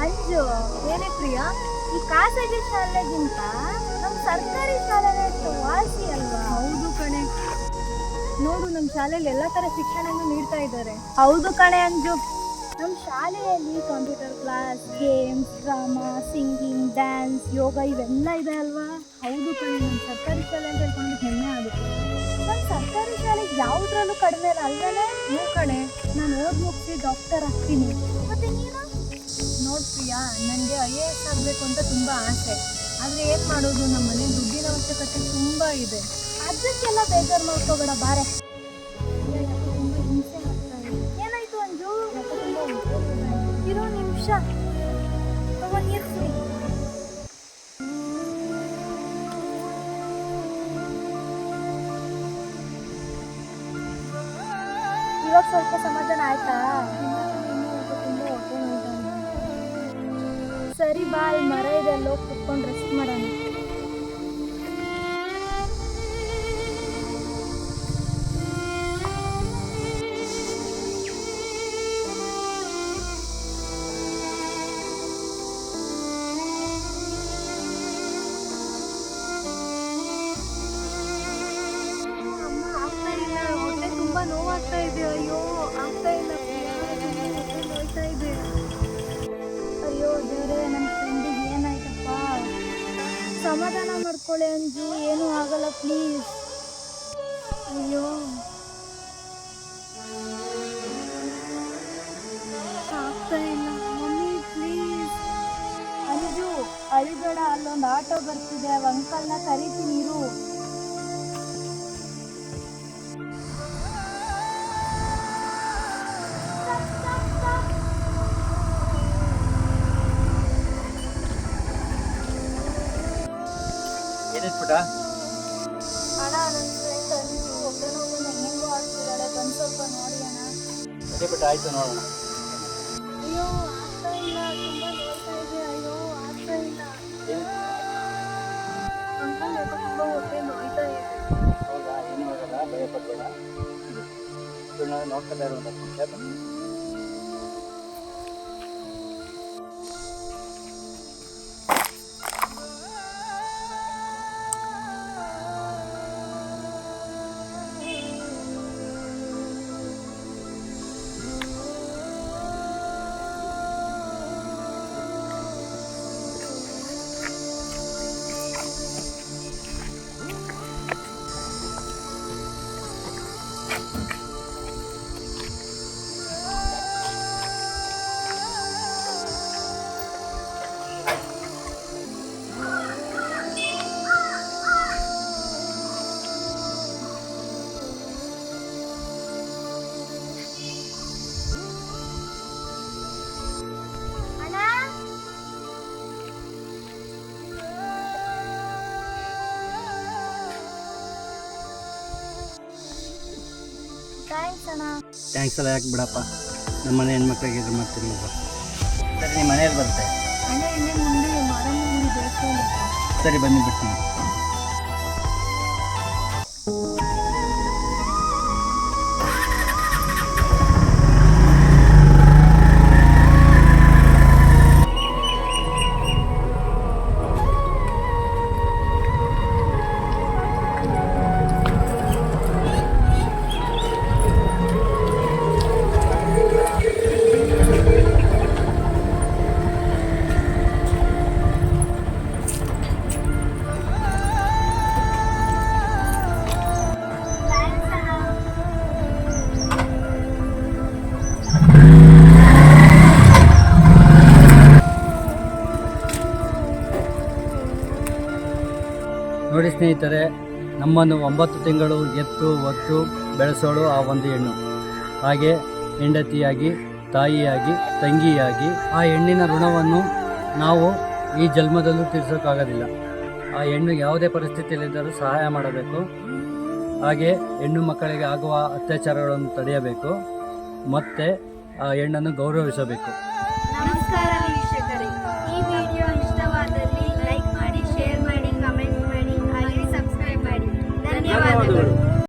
ಅಂಜು, ಏನೇ ಪ್ರಿಯಾ, ಈ ಖಾಸಗಿ ಶಾಲೆಗಿಂತ ನಮ್ಮ ಸರ್ಕಾರಿ ಶಾಲೆನೇ ವಾಸಿ ಅಲ್ವಾ? ಹೌದು ಕಣೆ, ನೋಡು ನಮ್ಮ ಶಾಲೆಯಲ್ಲಿ ಎಲ್ಲ ಥರ ಶಿಕ್ಷಣವನ್ನು ನೀಡ್ತಾ ಇದ್ದಾರೆ. ಹೌದು ಕಣೆ ಅಂಜು, ನಮ್ಮ ಶಾಲೆಯಲ್ಲಿ computer class, games, drama, singing, dance, yoga ಇವೆಲ್ಲ ಇದೆ ಅಲ್ವಾ? ಹೌದು ಕಣೆ, ನಮ್ಮ ಸರ್ಕಾರಿ ಶಾಲೆ ಅಂತ ಹೇಳ್ಕೊಂಡು ಹೆಮ್ಮೆ ಆಗುತ್ತೆ. ನಮ್ಮ ಸರ್ಕಾರಿ ಶಾಲೆಗೆ ಯಾವುದ್ರಲ್ಲೂ ಕಡಿಮೆ ಅಲ್ವೇ? ಹ್ಞೂ ಕಣೆ, ನಾನು ಮುಗಿಸಿ ಡಾಕ್ಟರ್ ಆಗ್ತೀನಿ. ಮತ್ತೆ ನೀನು? ನೋಡ್ ಪ್ರಿಯಾ, ನನಗೆ IAS ಆಗಬೇಕು ಅಂತ ತುಂಬ ಆಸೆ. ಆದರೆ ಏನು ಮಾಡೋದು, ನಮ್ಮ ಮನೆ ದುಡ್ಡಿನ ಅವಶ್ಯಕತೆ ತುಂಬ ಇದೆ. ಅದಕ್ಕೆಲ್ಲ ಬೇಜಾರು ಮಾಡ್ಕೋಬೇಡ, ಬಾರೆ. ತುಂಬ ಹಿಂಸೆ ಆಗ್ತಾ ಇದೆ. ಏನಾಯ್ತು ಅಂಜು? ಯಾಕೆ ತುಂಬ ಉದ್ಯೋಗ ಇರೋ ನಿಮಿಷ ನೀರು ಕುಡಿ. ಇವಾಗ ಸ್ವಲ್ಪ ಸಮಾಧಾನ ಆಯ್ತಾ? ತುಂಬ ಹೊಟ್ಟೆ ನೋಯ್ತಾ ಇದೆ. ಸರಿ ಬಾ, ಅಲ್ಲಿ ಮರ ಇದೆ, ಅಲ್ಲಿ ಹೋಗಿ ಕುತ್ಕೊಂಡು ರೆಸ್ಟ್ ಮಾಡೋಣ. ಅಮ್ಮ, ಆಗ್ತಾ ಇಲ್ಲ, ಹೊಟ್ಟೆ ತುಂಬ ನೋವಾಗ್ತಾ ಇದೆ. ಅಯ್ಯೋ, ಆಗ್ತಾ ಇಲ್ಲ ಪ್ರಿಯಾ, ಹೊಟ್ಟೆ ನೋಯ್ತಾ ಇದೆ. ಅಯ್ಯೋ ದೇವ್ರೆ, ನನ್ನ ಫ್ರೆಂಡಿಗೆ ಏನಾಯ್ತಪ್ಪ? ಸಮಾಧಾನ ಮಾಡ್ಕೊಳ್ಳಿ ಅಂಜು, ಏನೂ ಆಗಲ್ಲ, ಪ್ಲೀಸ್. ಅಯ್ಯೋ, ಆಗ್ತಾ ಇಲ್ಲ ಮಮ್ಮಿ, ಪ್ಲೀಸ್. ಅಂಜು, ಅಳಿಬೇಡ, ಅಲ್ಲೊಂದು ಆಟೋ ಬರ್ತಿದೆ, ಅಂಕಲ್ನ ಕರಿತೀನಿ ಇರು. ಏನಿಸ್ಬಿಟ್ಟ? ಅಣ್ಣ, ನನ್ನ ಫ್ರೆಂಡ್ ಅಂಜು ಹೊಟ್ಟೆ ನೋವು ಹೆಂಗೆಂಗೋ ಆಗ್ತಿದ್ದಾಳೆ, ಬಂದು ಸ್ವಲ್ಪ ನೋಡಿ ಅಣ್ಣ. ಸರಿ ಬಿಟ್ಟು ಆಯ್ತು, ನೋಡೋಣ. ಅಯ್ಯೋ, ಆಗ್ತಾ ಇಲ್ಲ, ತುಂಬ ನೋಡ್ತಾ ಇದೆ. ಅಯ್ಯೋ, ಆಗ್ತಾ ಇಲ್ಲ. ಅಂಕಲ್, ಯಾಕೋ ತುಂಬ ಹೊಟ್ಟೆ ನೋಯ್ತಾ ಇದೆ. ಹೌದಾ? ಏನೂ ಆಗಲ್ಲ, ಭಯ ಪಡಬೇಡ. ನೋಡ್ಕೊತಾ ಇರೋ ಒಂದು ನಿಮಿಷ ಬನ್ನಿ. ಥ್ಯಾಂಕ್ಸ್ ಅಣ್ಣ. ಥ್ಯಾಂಕ್ಸ್ ಎಲ್ಲ ಯಾಕೆ ಬಿಡಪ್ಪ, ನಮ್ಮ ಮನೆ ಹೆಣ್ಮಕ್ಳಿಗೆ ಇದು ಮಾಡ್ತೀನಿ. ಸರಿ, ನಿಮ್ಮ ಮನೇಲಿ ಬರುತ್ತೆ. ಅಣ್ಣ, ಇಲ್ಲೇ ಮುಂದೆ ಮಾರಮ್ಮನ ದೇವಸ್ಥಾನ ಇದೆ. ಸರಿ, ಬನ್ನಿ ಬಿಡ್ತೀನಿ. ನೋಡಿ ಸ್ನೇಹಿತರೆ, ನಮ್ಮನ್ನು 9 ತಿಂಗಳು ಎತ್ತು ಒತ್ತು ಬೆಳೆಸೋಳು ಆ ಒಂದು ಹೆಣ್ಣು. ಹಾಗೆ ಹೆಂಡತಿಯಾಗಿ, ತಾಯಿಯಾಗಿ, ತಂಗಿಯಾಗಿ ಆ ಹೆಣ್ಣಿನ ಋಣವನ್ನು ನಾವು ಈ ಜನ್ಮದಲ್ಲೂ ತೀರಿಸೋಕ್ಕಾಗೋದಿಲ್ಲ. ಆ ಹೆಣ್ಣು ಯಾವುದೇ ಪರಿಸ್ಥಿತಿಯಲ್ಲಿದ್ದರೂ ಸಹಾಯ ಮಾಡಬೇಕು. ಹಾಗೆ ಹೆಣ್ಣು ಮಕ್ಕಳಿಗೆ ಆಗುವ ಅತ್ಯಾಚಾರಗಳನ್ನು ತಡೆಯಬೇಕು ಮತ್ತು ಆ ಹೆಣ್ಣನ್ನು ಗೌರವಿಸಬೇಕು. ನಮಸ್ಕಾರ ವೀಕ್ಷಕರೇ, ಈ ವಿಡಿಯೋ ಇಷ್ಟವಾದಲ್ಲಿ ಲೈಕ್ ಮಾಡಿ, ಶೇರ್ ಮಾಡಿ, ಕಮೆಂಟ್ ಮಾಡಿ, ಹಾಗೆ ಸಬ್ಸ್ಕ್ರೈಬ್ ಧನ್ಯವಾದಗಳು.